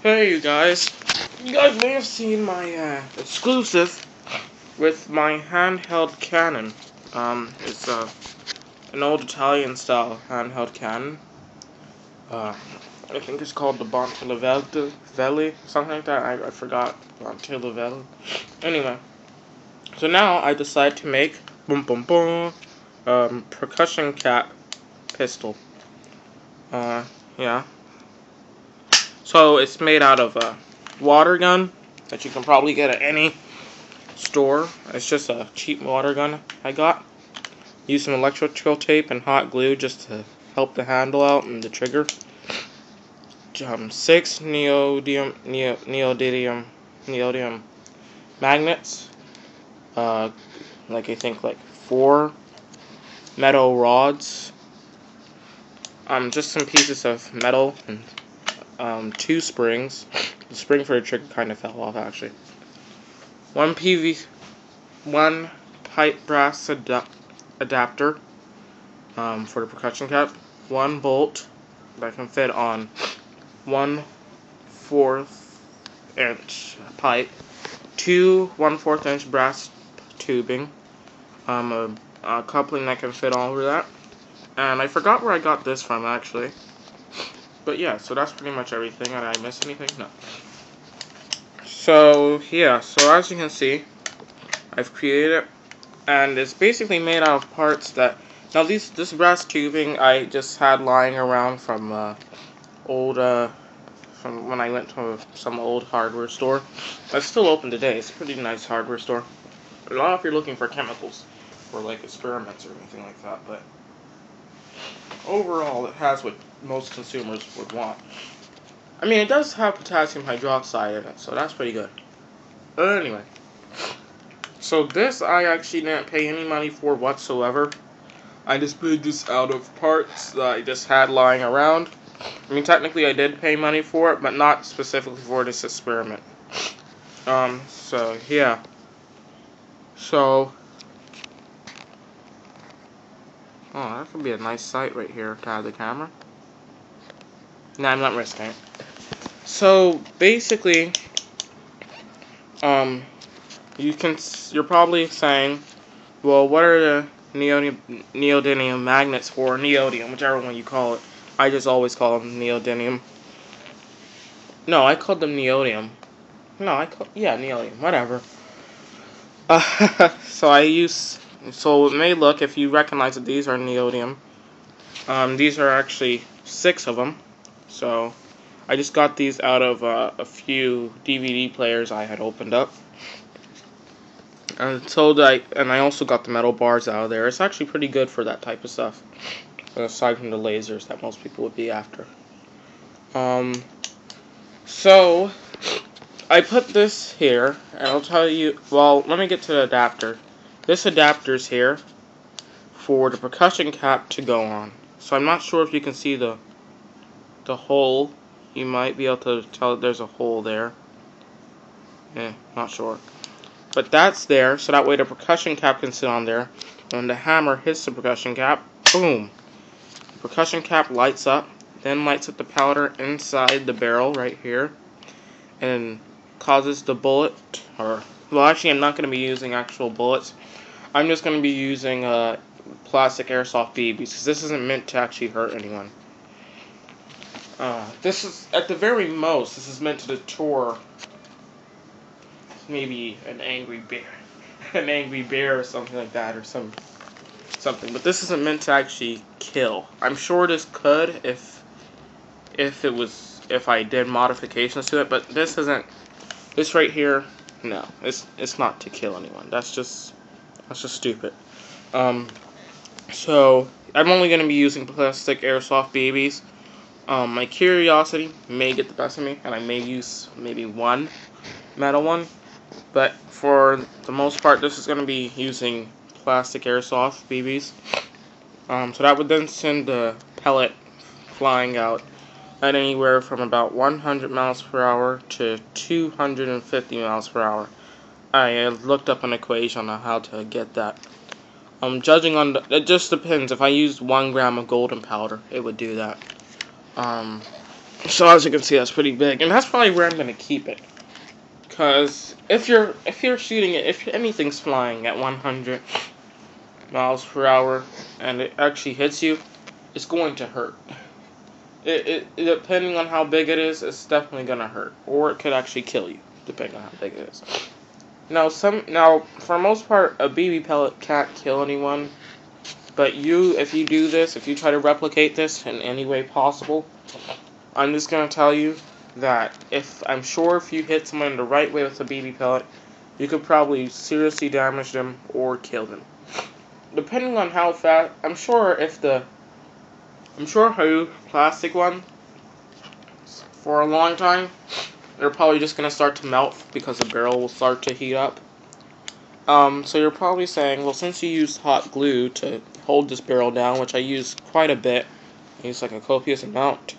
Hey you guys may have seen my exclusive with my handheld cannon. It's an old Italian style handheld cannon. Uh, I think it's called the Bontelavelle, something like that. I forgot. Bontelavelle. Anyway, so now I decide to make boom boom boom percussion cap pistol. Yeah. So it's made out of a water gun that you can probably get at any store. It's just a cheap water gun I got. Use some electrical tape and hot glue just to help the handle out and the trigger. 6 neodymium magnets. Like I think like 4 metal rods. Just some pieces of metal and 2 springs. The spring for the trigger kind of fell off actually. 1 pipe brass adapter for the percussion cap. 1 bolt that can fit on 1/4 inch pipe. 2 1/4 inch brass tubing. A coupling that can fit all over that. And I forgot where I got this from actually. But yeah, so that's pretty much everything. Did I miss anything? No. So yeah, so as you can see, I've created it, and it's basically made out of parts that. Now this brass tubing I just had lying around from from when I went to some old hardware store. It's still open today. It's a pretty nice hardware store. A lot if you're looking for chemicals or like experiments or anything like that, but overall it has what most consumers would want. I mean, it does have potassium hydroxide in it, so that's pretty good. But anyway, so this I actually didn't pay any money for whatsoever. I just made this out of parts that I just had lying around. I mean, technically I did pay money for it, but not specifically for this experiment. So yeah. So, oh, that could be a nice sight right here to have the camera. No, I'm not risking it. So basically, you're probably saying, well, what are the neodymium magnets for? Neodymium, whichever one you call it. I just always call them neodymium. No, I called them neodymium. No, neodymium, whatever. So it may look, if you recognize that these are neodymium. These are actually 6 of them. So I just got these out of a few DVD players I had opened up. And I also got the metal bars out of there. It's actually pretty good for that type of stuff, aside from the lasers that most people would be after. So I put this here, and I'll tell you. Well, let me get to the adapter. This adapter's here for the percussion cap to go on. So I'm not sure if you can see the hole. You might be able to tell that there's a hole there. Not sure. But that's there, so that way the percussion cap can sit on there. When the hammer hits the percussion cap, boom! The percussion cap lights up, then lights up the powder inside the barrel right here, and causes the bullet, well actually I'm not going to be using actual bullets. I'm just going to be using plastic airsoft BBs, because this isn't meant to actually hurt anyone. This is, at the very most, this is meant to deter maybe an angry bear or something like that, or something. But this isn't meant to actually kill. I'm sure this could if I did modifications to it, but this isn't. This right here, no, it's not to kill anyone. That's just stupid. So I'm only going to be using plastic airsoft BBs. My curiosity may get the best of me, and I may use maybe one metal one. But for the most part, this is going to be using plastic airsoft BBs. So that would then send the pellet flying out at anywhere from about 100 miles per hour to 250 miles per hour. I looked up an equation on how to get that. Judging on it just depends. If I used 1 gram of golden powder, it would do that. So as you can see, that's pretty big, and that's probably where I'm gonna keep it. Cause if you're shooting it, if anything's flying at 100 miles per hour and it actually hits you, it's going to hurt. It depending on how big it is, it's definitely gonna hurt, or it could actually kill you, depending on how big it is. Now, for most part, a BB pellet can't kill anyone. But if you do this, if you try to replicate this in any way possible, I'm just gonna tell you that if you hit someone the right way with a BB pellet, you could probably seriously damage them or kill them. Depending on how fast, I'm sure how plastic one for a long time, they're probably just gonna start to melt because the barrel will start to heat up. So you're probably saying, well, since you used hot glue to hold this barrel down, which I use quite a bit, I use like a copious amount,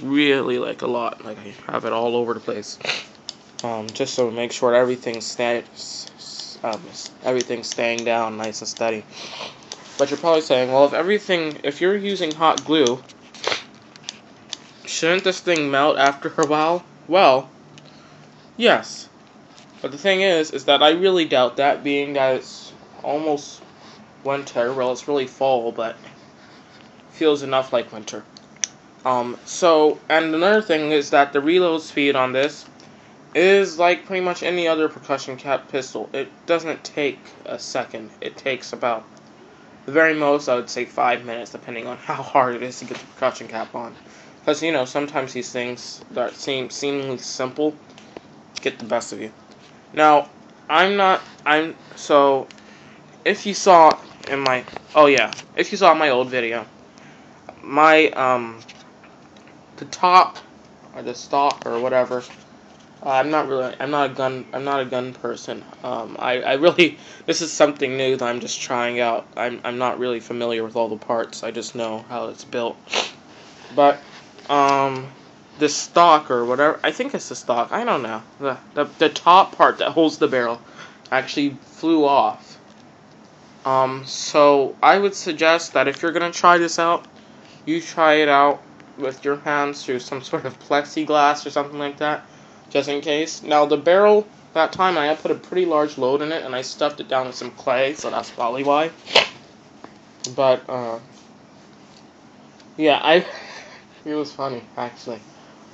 really like a lot, like I have it all over the place, just to make sure everything's staying down nice and steady. But you're probably saying, well, if you're using hot glue, shouldn't this thing melt after a while? Well, yes. But the thing is that I really doubt that, being that it's almost winter. Well, it's really fall, but feels enough like winter. And another thing is that the reload speed on this is like pretty much any other percussion cap pistol. It doesn't take a second. It takes about, the very most, I would say 5 minutes, depending on how hard it is to get the percussion cap on. Because, sometimes these things that seem seemingly simple get the best of you. Now, if you saw in my old video, the top, or the stock, or whatever, I'm not a gun person. This is something new that I'm just trying out. I'm not really familiar with all the parts. I just know how it's built. But, the stock, or whatever, I think it's the stock, I don't know. The top part that holds the barrel actually flew off. So I would suggest that if you're gonna try this out, you try it out with your hands through some sort of plexiglass or something like that, just in case. Now the barrel, that time I put a pretty large load in it, and I stuffed it down with some clay, so that's probably why. But, yeah, it was funny, actually.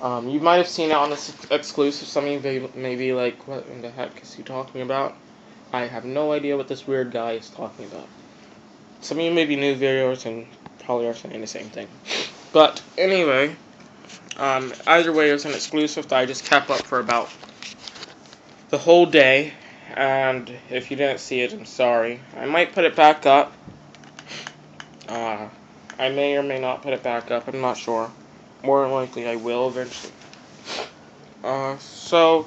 You might have seen it on this exclusive. Some of you may be like, what in the heck is he talking about? I have no idea what this weird guy is talking about. Some of you may be new viewers and probably are saying the same thing. But anyway, either way, it was an exclusive that I just kept up for about the whole day. And if you didn't see it, I'm sorry. I might put it back up. I may or may not put it back up. I'm not sure. More than likely, I will eventually. So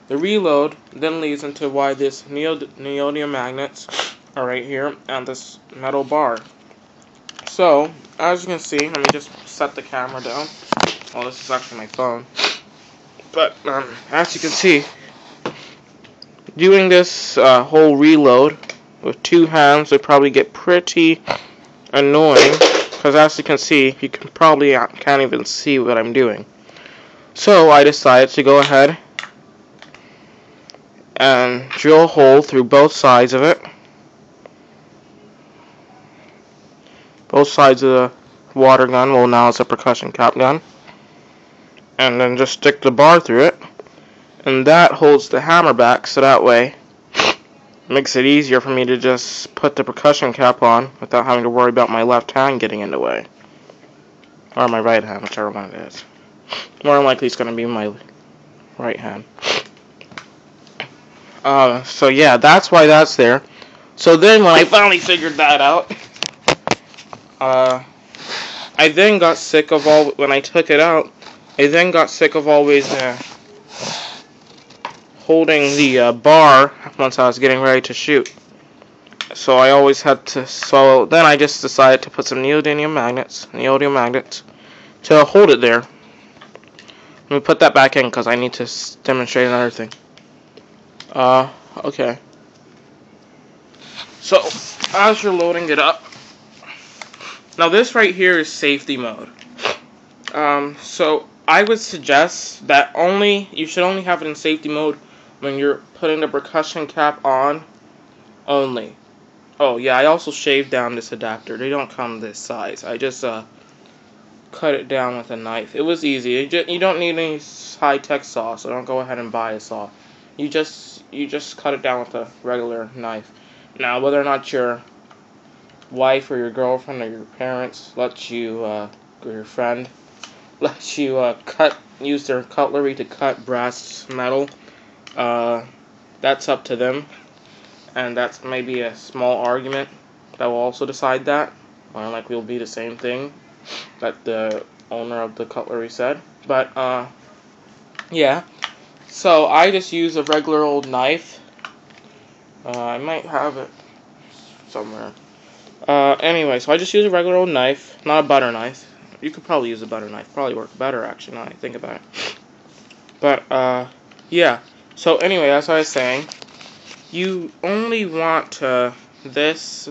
the reload then leads into why this neodymium magnets are right here and this metal bar. So, as you can see, let me just set the camera down. Oh, this is actually my phone. But, as you can see, doing this whole reload with two hands would probably get pretty annoying. Because as you can see, you can't even see what I'm doing. So I decided to go ahead and drill a hole through both sides of it. Both sides of the water gun, well, now it's a percussion cap gun. And then just stick the bar through it. And that holds the hammer back, so that way makes it easier for me to just put the percussion cap on without having to worry about my left hand getting in the way. Or my right hand, whichever one it is. More than likely it's going to be my right hand. So yeah, that's why that's there. So then when I finally figured that out, I then got sick of when I took it out, I then got sick of always holding the bar once I was getting ready to shoot. So I always had to, so then I just decided to put some neodymium magnets to hold it there. Let me put that back in because I need to demonstrate another thing. Okay. So, as you're loading it up, now this right here is safety mode. So I would suggest that you should only have it in safety mode when you're putting the percussion cap on only. Oh yeah, I also shaved down this adapter. They don't come this size. I just cut it down with a knife. It was easy. You don't need any high-tech saw, so don't go ahead and buy a saw. You just cut it down with a regular knife. Now, whether or not your wife or your girlfriend or your parents let you, or your friend let you use their cutlery to cut brass metal, that's up to them, and that's maybe a small argument that will also decide that. Or likely will be the same thing that the owner of the cutlery said. But yeah. So I just use a regular old knife. I might have it somewhere. Anyway, so I just use a regular old knife, not a butter knife. You could probably use a butter knife. Probably work better, actually, now that I think about it. But, yeah. So, anyway, as I was saying, you only want this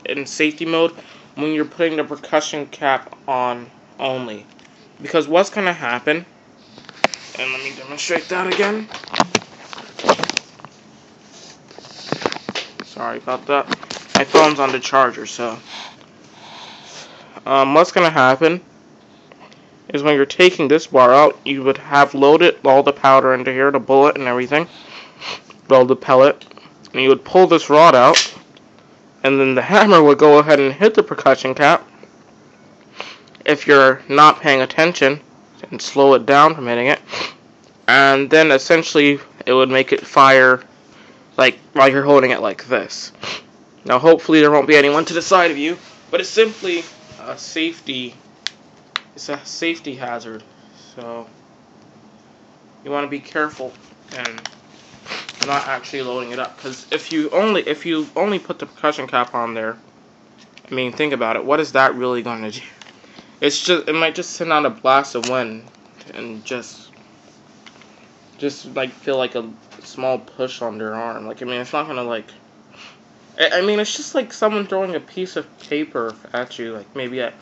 in safety mode when you're putting the percussion cap on only. Because what's going to happen, and let me demonstrate that again. Sorry about that. My phone's on the charger, so. What's going to happen is when you're taking this bar out, you would have loaded all the powder into here, the bullet and everything, well, the pellet, and you would pull this rod out, and then the hammer would go ahead and hit the percussion cap if you're not paying attention and slow it down from hitting it, and then essentially it would make it fire like while you're holding it like this. Now hopefully there won't be anyone to the side of you, but it's simply a safety hazard, so you want to be careful and not actually loading it up, because if you only put the percussion cap on there, I mean, think about it, what is that really going to do? It might just send out a blast of wind and just like feel like a small push on their arm. Like, I mean, it's not gonna like, I mean, it's just like someone throwing a piece of paper at you, like maybe at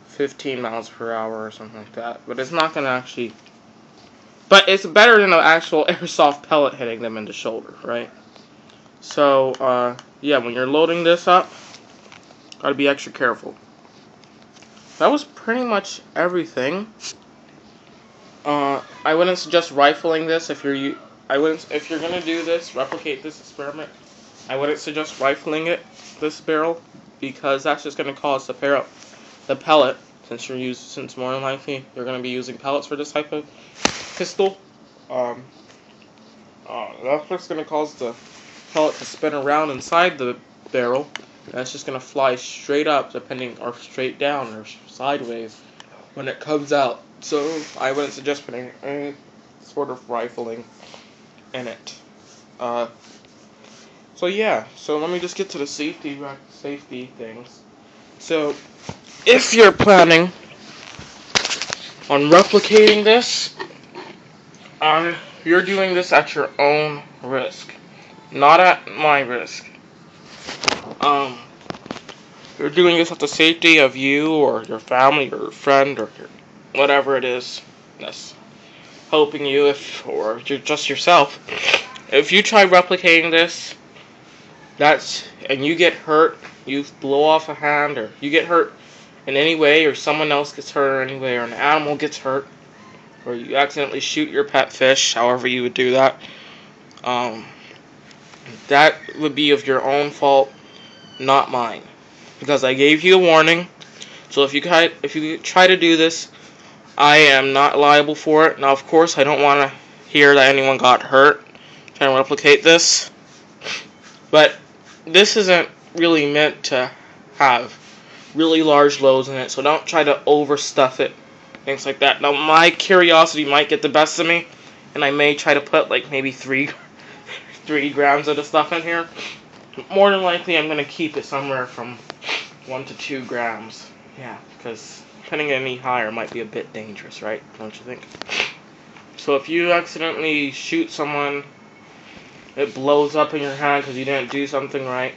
15 miles per hour or something like that. But it's not gonna actually. But it's better than an actual airsoft pellet hitting them in the shoulder, right? So, yeah, when you're loading this up, gotta be extra careful. That was pretty much everything. I wouldn't suggest rifling this if you're gonna do this, replicate this experiment. I wouldn't suggest rifling this barrel, because that's just gonna cause the pellet, since more than likely you're gonna be using pellets for this type of pistol. That's just gonna cause the pellet to spin around inside the barrel. And that's just gonna fly straight up, or straight down, or sideways when it comes out. So I wouldn't suggest putting any sort of rifling in it. So yeah. So let me just get to the safety things. So if you're planning on replicating this, you're doing this at your own risk, not at my risk. You're doing this at the safety of you or your family or your friend or whatever it is that's helping you, or just yourself. If you try replicating this, and you get hurt, you blow off a hand, or you get hurt in any way, or someone else gets hurt in any way, or an animal gets hurt, or you accidentally shoot your pet fish, however you would do that, that would be of your own fault, not mine, because I gave you a warning. So if you try to do this, I am not liable for it. Now, of course, I don't want to hear that anyone got hurt trying to replicate this, but this isn't really meant to have really large loads in it, so don't try to overstuff it, things like that. Now, my curiosity might get the best of me, and I may try to put like maybe 3 grams of the stuff in here. More than likely, I'm going to keep it somewhere from 1 to 2 grams. Yeah, because putting it any higher might be a bit dangerous, right? Don't you think? So if you accidentally shoot someone, it blows up in your hand because you didn't do something right,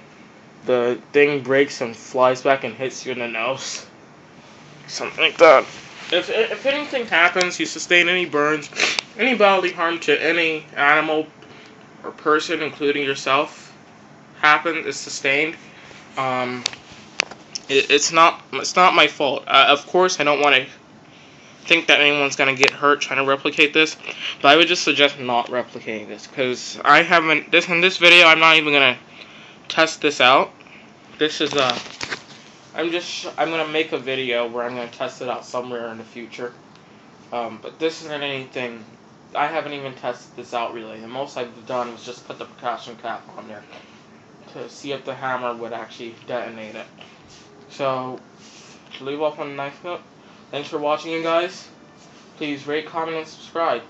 the thing breaks and flies back and hits you in the nose. Something like that. If anything happens, you sustain any burns, any bodily harm to any animal or person, including yourself, is sustained. Um, it's not my fault. Of course, I don't want to think that anyone's gonna get hurt trying to replicate this, but I would just suggest not replicating this because I haven't. In this video, I'm not even gonna test this out. This is I'm gonna make a video where I'm gonna test it out somewhere in the future. But this isn't anything. I haven't even tested this out really. The most I've done was just put the percussion cap on there to see if the hammer would actually detonate it. So, to leave off on a nice note, thanks for watching, you guys. Please rate, comment, and subscribe.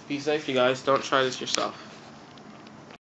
Be safe, you guys. Don't try this yourself.